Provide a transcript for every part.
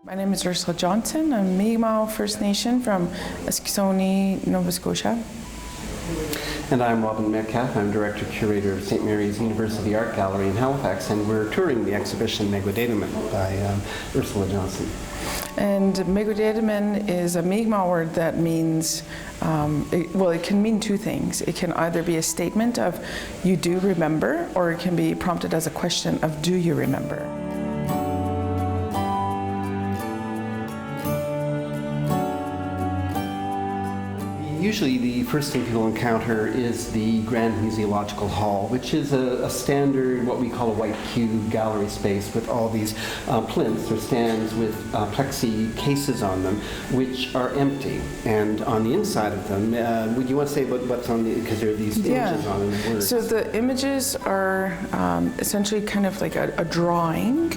My name is Ursula Johnson. I'm Mi'kmaq First Nation from Eskasoni, Nova Scotia. And I'm Robin Metcalf. I'm Director Curator of St. Mary's University Art Gallery in Halifax, and we're touring the exhibition Megwidetamin by Ursula Johnson. And Megwidetamin is a Mi'kmaq word that means, it can mean two things. It can either be a statement of you do remember, or it can be prompted as a question of do you remember. Usually the first thing people encounter is the Grand Museological Hall, which is a standard, what we call a white cube gallery space with all these plinths or stands with plexi cases on them, which are empty. And on the inside of them, would you want to say what's on the, because there are these images on them and words. So the images are essentially kind of like a drawing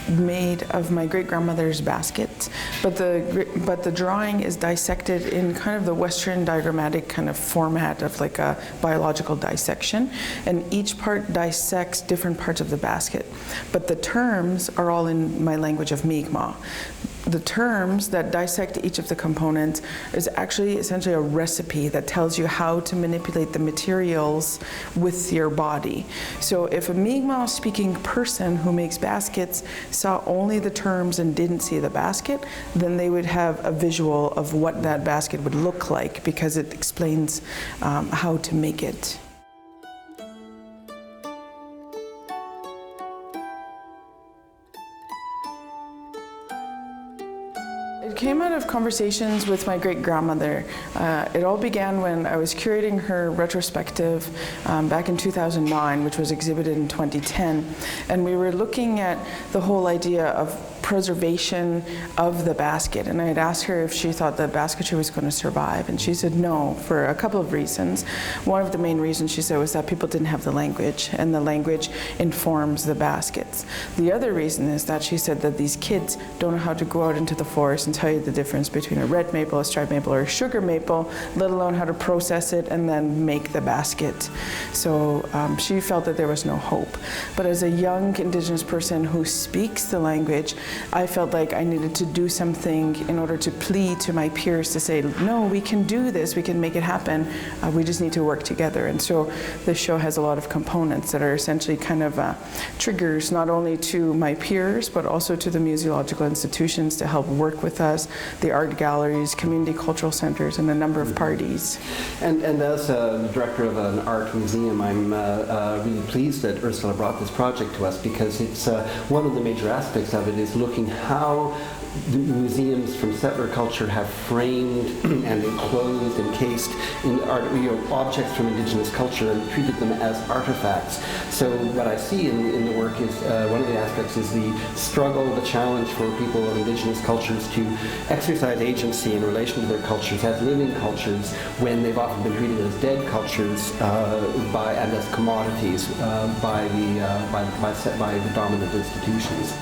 made of my great-grandmother's basket, but the drawing is dissected in kind of the Western diagrammatic kind of format of like a biological dissection, and each part dissects different parts of the basket. But the terms are all in my language of Mi'kmaq. The terms that dissect each of the components is actually essentially a recipe that tells you how to manipulate the materials with your body. So if a Mi'kmaq speaking person who makes baskets saw only the terms and didn't see the basket, then they would have a visual of what that basket would look like, because it explains how to make it. It came out of conversations with my great-grandmother. It all began when I was curating her retrospective back in 2009, which was exhibited in 2010. And we were looking at the whole idea of preservation of the basket. And I had asked her if she thought the basketry was going to survive. And she said no, for a couple of reasons. One of the main reasons, she said, was that people didn't have the language, and the language informs the baskets. The other reason is that she said that these kids don't know how to go out into the forest and tell you the difference between a red maple, a striped maple, or a sugar maple, let alone how to process it and then make the basket. So she felt that there was no hope. But as a young Indigenous person who speaks the language, I felt like I needed to do something in order to plead to my peers to say, no, we can do this, we can make it happen, we just need to work together. And so this show has a lot of components that are essentially kind of triggers, not only to my peers, but also to the museological institutions to help work with us, the art galleries, community cultural centers, and a number of parties. And as the director of an art museum, I'm really pleased that Ursula brought this project to us, because it's one of the major aspects of it is looking how the museums from settler culture have framed and enclosed, encased in art, objects from Indigenous culture and treated them as artifacts. So what I see in the work is one of the aspects is the struggle, the challenge for people of Indigenous cultures to exercise agency in relation to their cultures as living cultures, when they've often been treated as dead cultures and as commodities by the dominant institutions.